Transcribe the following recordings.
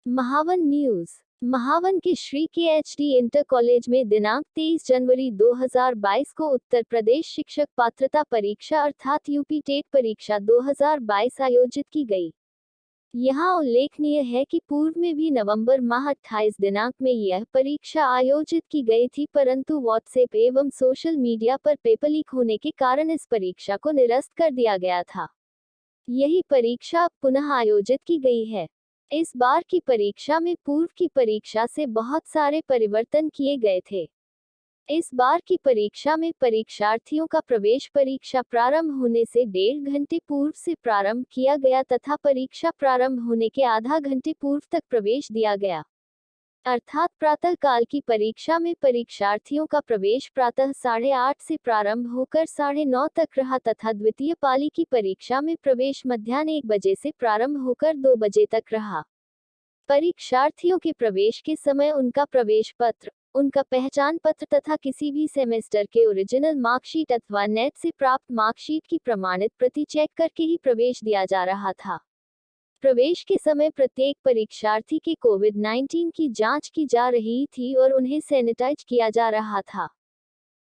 Mahavan news. Mahavan के Shri केएचडी inter college में दिनांक 23 जनवरी 2022 को उत्तर प्रदेश शिक्षक पात्रता परीक्षा अर्थात यूपी टेट परीक्षा 2022 आयोजित की गई। यहाँ उल्लेखनीय है कि पूर्व में भी नवंबर माह 28 दिनांक में यह परीक्षा आयोजित की गई थी, परंतु व्हाट्सएप एवं सोशल मीडिया पर पेपर लीक होने के कारण इस परीक्षा को निरस्त कर दिया गया था। यही परीक्षा अब पुनः आयोजित की गई है। इस बार की परीक्षा में पूर्व की परीक्षा से बहुत सारे परिवर्तन किए गए थे। इस बार की परीक्षा में परीक्षार्थियों का प्रवेश परीक्षा प्रारंभ होने से 1.5 घंटे पूर्व से प्रारंभ किया गया तथा परीक्षा प्रारंभ होने के आधा घंटे पूर्व तक प्रवेश दिया गया। अर्थात प्रातः काल की परीक्षा में परीक्षार्थियों का प्रवेश प्रातः 8:30 से प्रारंभ होकर 9:30 तक रहा तथा द्वितीय पाली की परीक्षा में प्रवेश मध्याह्न 1 बजे से प्रारंभ होकर 2 बजे तक रहा। परीक्षार्थियों के प्रवेश के समय उनका प्रवेश पत्र, उनका पहचान पत्र तथा किसी भी सेमेस्टर के ओरिजिनल मार्कशीट अथवा नेट से प्राप्त मार्कशीट की प्रमाणित प्रति चेक करके ही प्रवेश दिया जा रहा था। प्रवेश के समय प्रत्येक परीक्षार्थी के कोविड-19 की जांच की जा रही थी और उन्हें सैनिटाइज किया जा रहा था।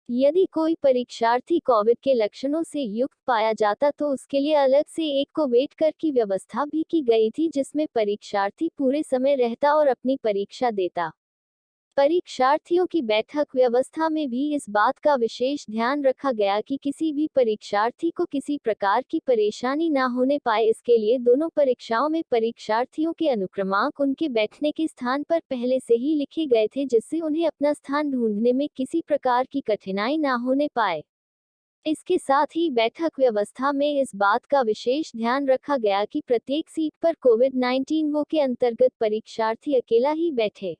यदि कोई परीक्षार्थी कोविड के लक्षणों से युक्त पाया जाता तो उसके लिए अलग से एक कोविड कर की व्यवस्था भी की गई थी, जिसमें परीक्षार्थी पूरे समय रहता और अपनी परीक्षा देता। परीक्षार्थियों की बैठक व्यवस्था में भी इस बात का विशेष ध्यान रखा गया कि किसी भी परीक्षार्थी को किसी प्रकार की परेशानी न होने पाए। इसके लिए दोनों परीक्षाओं में परीक्षार्थियों के अनुक्रमांक उनके बैठने के स्थान पर पहले से ही लिखे गए थे, जिससे उन्हें अपना स्थान ढूंढने में किसी प्रकार की कठिनाई न होने पाए। इसके साथ ही बैठक व्यवस्था में इस बात का विशेष ध्यान रखा गया कि प्रत्येक सीट पर कोविड-19 वो के अंतर्गत परीक्षार्थी अकेला ही बैठे।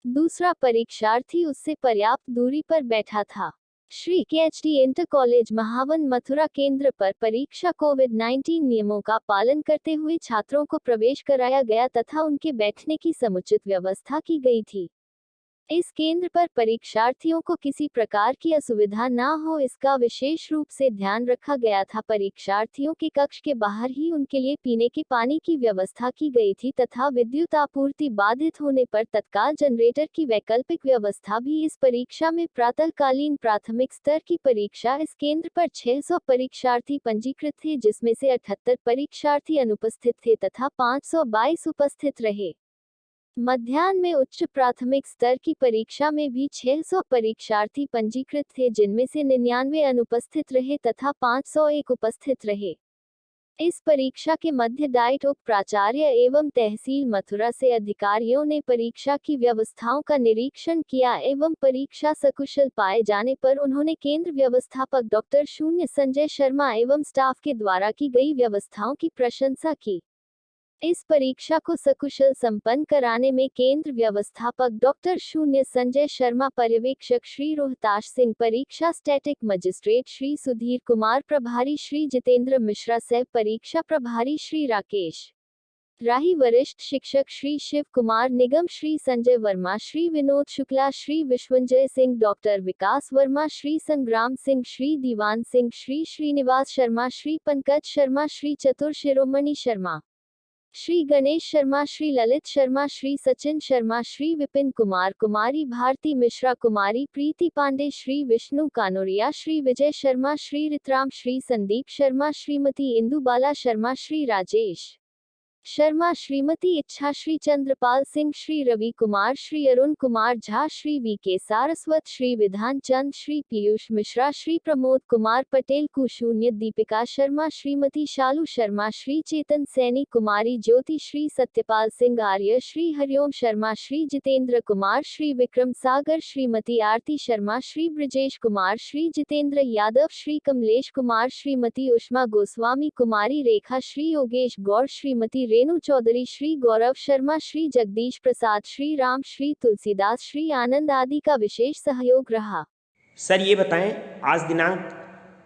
दूसरा परीक्षार्थी उससे पर्याप्त दूरी पर बैठा था। श्री केएचडी इंटर कॉलेज महावन मथुरा केंद्र पर परीक्षा कोविड-19 नियमों का पालन करते हुए छात्रों को प्रवेश कराया गया तथा उनके बैठने की समुचित व्यवस्था की गई थी। इस केंद्र पर परीक्षार्थियों को किसी प्रकार की असुविधा न हो, इसका विशेष रूप से ध्यान रखा गया था। परीक्षार्थियों के कक्ष के बाहर ही उनके लिए पीने के पानी की व्यवस्था की गई थी तथा विद्युत आपूर्ति बाधित होने पर तत्काल जनरेटर की वैकल्पिक व्यवस्था भी। इस परीक्षा में प्रातःकालीन प्राथमिक स्तर की परीक्षा इस केंद्र पर 600 परीक्षार्थी पंजीकृत थे, जिसमें से 78 परीक्षार्थी अनुपस्थित थे तथा 522 उपस्थित रहे। मध्याह्न में उच्च प्राथमिक स्तर की परीक्षा में भी 600 परीक्षार्थी पंजीकृत थे, जिनमें से 99 अनुपस्थित रहे तथा 501 उपस्थित रहे। इस परीक्षा के मध्य डाइट उप प्राचार्य एवं तहसील मथुरा से अधिकारियों ने परीक्षा की व्यवस्थाओं का निरीक्षण किया एवं परीक्षा सकुशल पाए जाने पर उन्होंने केंद्र व्यवस्थापक डॉक्टर संजय शर्मा एवं स्टाफ के द्वारा की गई व्यवस्थाओं की प्रशंसा की। इस परीक्षा को सकुशल संपन्न कराने में केंद्र व्यवस्थापक डॉक्टर संजय शर्मा, पर्यवेक्षक श्री रोहताश सिंह, परीक्षा स्टैटिक मजिस्ट्रेट श्री सुधीर कुमार, प्रभारी श्री जितेंद्र मिश्रा, सह परीक्षा प्रभारी श्री राकेश राही, वरिष्ठ शिक्षक श्री शिव कुमार निगम, श्री संजय वर्मा, श्री विनोद शुक्ला, श्री विश्वंजय सिंह, डॉक्टर विकास वर्मा, श्री संग्राम सिंह, श्री दीवान सिंह, श्री श्रीनिवास शर्मा, श्री पंकज शर्मा, श्री चतुर शिरोमणि शर्मा, श्री गणेश शर्मा, श्री ललित शर्मा, श्री सचिन शर्मा, श्री विपिन कुमार, कुमारी भारती मिश्रा, कुमारी प्रीति पांडे, श्री विष्णु कानोरिया, श्री विजय शर्मा, श्री रितराम, श्री संदीप शर्मा, श्रीमती इंदुबाला शर्मा, श्री राजेश शर्मा, श्रीमती इच्छा, श्री चंद्रपाल सिंह, श्री रवि कुमार, श्री अरुण कुमार झा, श्री वीके सारस्वत, श्री विधान चंद, श्री पीयूष मिश्रा, श्री प्रमोद कुमार पटेल, कुशून्य दीपिका शर्मा, श्रीमती शालू शर्मा, श्री चेतन सैनी, कुमारी ज्योति, श्री सत्यपाल सिंह आर्य, श्री हरिओम शर्मा, श्री जितेंद्र कुमार, श्री विक्रम सागर, श्रीमती आरती शर्मा, श्री ब्रजेश कुमार, श्री जितेंद्र यादव, श्री कमलेश कुमार, श्रीमती उष्मा गोस्वामी, कुमारी रेखा, श्री योगेश गौर, श्रीमती रेणु चौधरी, श्री गौरव शर्मा, श्री जगदीश प्रसाद, श्री राम, श्री तुलसीदास, श्री आनंद आदि का विशेष सहयोग रहा। सर ये बताएं, आज दिनांक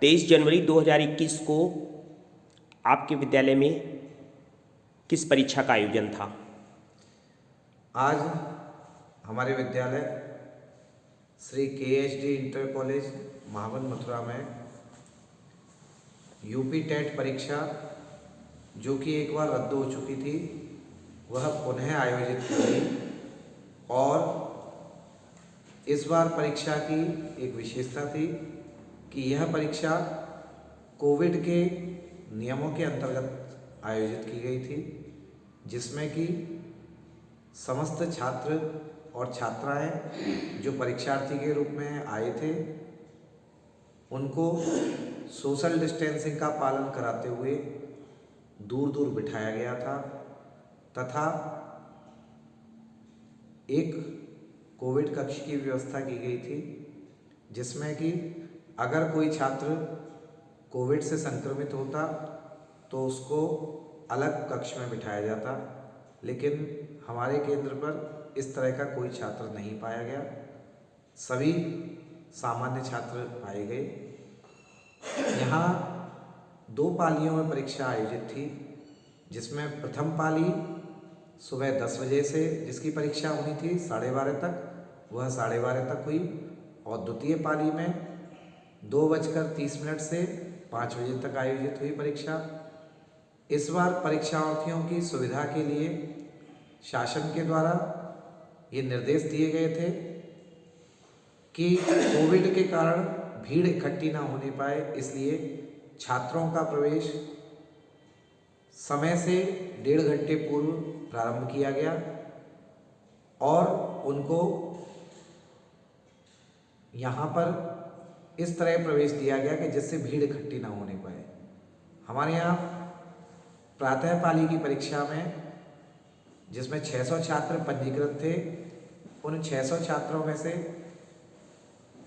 23 जनवरी 2021 को आपके विद्यालय में किस परीक्षा का आयोजन था? आज हमारे विद्यालय श्री केएचडी इंटर कॉलेज महावन मथुरा में यूपी टेट परीक्षा, जो कि एक बार रद्द हो चुकी थी, वह पुनः आयोजित की गई। और इस बार परीक्षा की एक विशेषता थी कि यह परीक्षा कोविड के नियमों के अंतर्गत आयोजित की गई थी, जिसमें कि समस्त छात्र और छात्राएं जो परीक्षार्थी के रूप में आए थे उनको सोशल डिस्टेंसिंग का पालन कराते हुए दूर दूर बिठाया गया था तथा एक कोविड कक्ष की व्यवस्था की गई थी, जिसमें कि अगर कोई छात्र कोविड से संक्रमित होता तो उसको अलग कक्ष में बिठाया जाता, लेकिन हमारे केंद्र पर इस तरह का कोई छात्र नहीं पाया गया। सभी सामान्य छात्र पाए गए। यहाँ 2 पालियों में परीक्षा आयोजित थी, जिसमें प्रथम पाली सुबह 10 बजे से जिसकी परीक्षा होनी थी 12:30 तक, वह 12:30 तक हुई। और द्वितीय पाली में 2:30 से 5 बजे तक आयोजित हुई परीक्षा। इस बार परीक्षार्थियों की सुविधा के लिए शासन के द्वारा ये निर्देश दिए गए थे कि कोविड के कारण भीड़ इकट्ठी ना होने पाए, इसलिए छात्रों का प्रवेश समय से 1.5 घंटे पूर्व प्रारंभ किया गया और उनको यहाँ पर इस तरह प्रवेश दिया गया कि जिससे भीड़ इकट्ठी ना होने पाए। हमारे यहाँ प्रातः पाली की परीक्षा में जिसमें 600 छात्र पंजीकृत थे, उन 600 छात्रों में से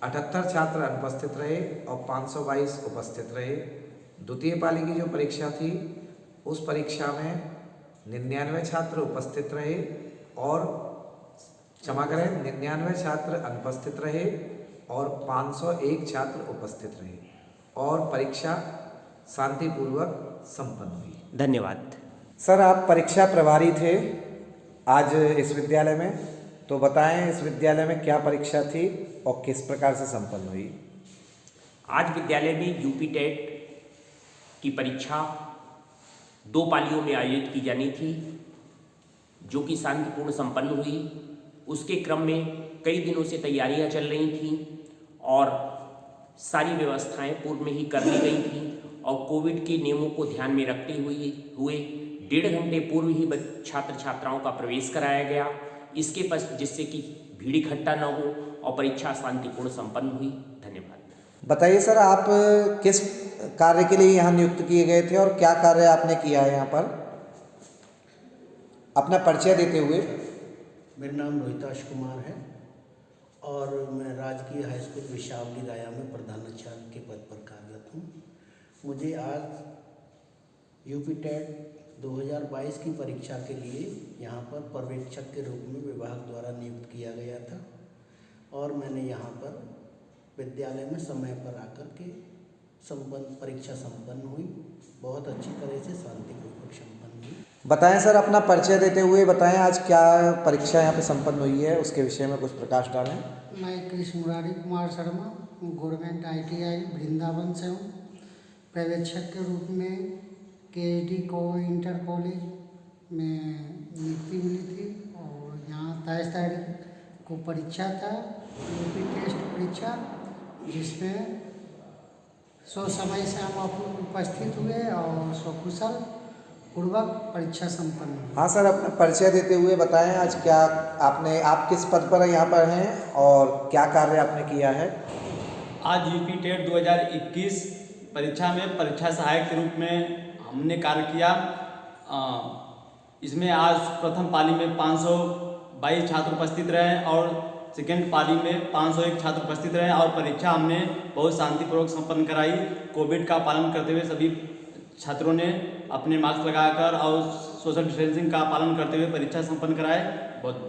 78 छात्र अनुपस्थित रहे और 522 उपस्थित रहे। द्वितीय पाली की जो परीक्षा थी उस परीक्षा में 99 छात्र उपस्थित रहे और 99 छात्र अनुपस्थित रहे और 501 छात्र उपस्थित रहे और परीक्षा शांतिपूर्वक संपन्न हुई। धन्यवाद। सर, आप परीक्षा प्रभारी थे आज इस विद्यालय में, तो बताएं इस विद्यालय में क्या परीक्षा थी और किस प्रकार से संपन्न हुई। आज विद्यालय में यूपी टेट की परीक्षा 2 पालियों में आयोजित की जानी थी, जो कि शांतिपूर्ण संपन्न हुई। उसके क्रम में कई दिनों से तैयारियां चल रही थीं और सारी व्यवस्थाएं पूर्व में ही कर ली गई थीं और कोविड के नियमों को ध्यान में रखते हुए 1.5 घंटे पूर्व ही छात्र छात्राओं का प्रवेश कराया गया, इसके पश्चात जिससे कि भीड़ इकट्ठा न हो और परीक्षा शांतिपूर्ण संपन्न हुई। धन्यवाद। बताइए सर, आप किस कार्य के लिए यहाँ नियुक्त किए गए थे और क्या कार्य आपने किया है यहाँ पर, अपना परिचय देते हुए। मेरा नाम रोहिताश कुमार है और मैं राजकीय हाई स्कूल विशावली राया में प्रधानाचार्य के पद पर कार्यरत हूँ। मुझे आज यूपी टेट 2022 की परीक्षा के लिए यहाँ पर पर्यवेक्षक के रूप में विभाग द्वारा नियुक्त किया गया था और मैंने यहाँ पर विद्यालय में समय पर आकर के परीक्षा संपन्न हुई। बहुत अच्छी तरह से शांतिपूर्वक संपन्न हुई। बताएं सर, अपना परिचय देते हुए बताएं आज क्या परीक्षा यहाँ पे संपन्न हुई है, उसके विषय में कुछ प्रकाश डालें। मैं कृष्ण मुरारी कुमार शर्मा गवर्नमेंट ITI वृंदावन से हूँ। पर्यवेक्षक के रूप में KSD को इंटर कॉलेज में नियुक्ति मिली थी और यहाँ 23 तारीख को परीक्षा था, यूपी टेस्ट परीक्षा, जिसमें समय से हम उपस्थित हुए और सकुशल पूर्वक परीक्षा संपन्न हुई। हाँ सर, अपना परिचय देते हुए बताएं आज क्या आप किस पद पर यहाँ पर हैं और क्या कार्य आपने किया है। आज यूपी टेट 2021 परीक्षा में परीक्षा सहायक के रूप में हमने कार्य किया। इसमें आज प्रथम पाली में 522 छात्र उपस्थित रहे और सेकेंड पाली में 501 छात्र उपस्थित रहे और परीक्षा हमने बहुत शांतिपूर्वक संपन्न कराई। कोविड का पालन करते हुए सभी छात्रों ने अपने मास्क लगाकर और सोशल डिस्टेंसिंग का पालन करते हुए परीक्षा संपन्न कराए। बहुत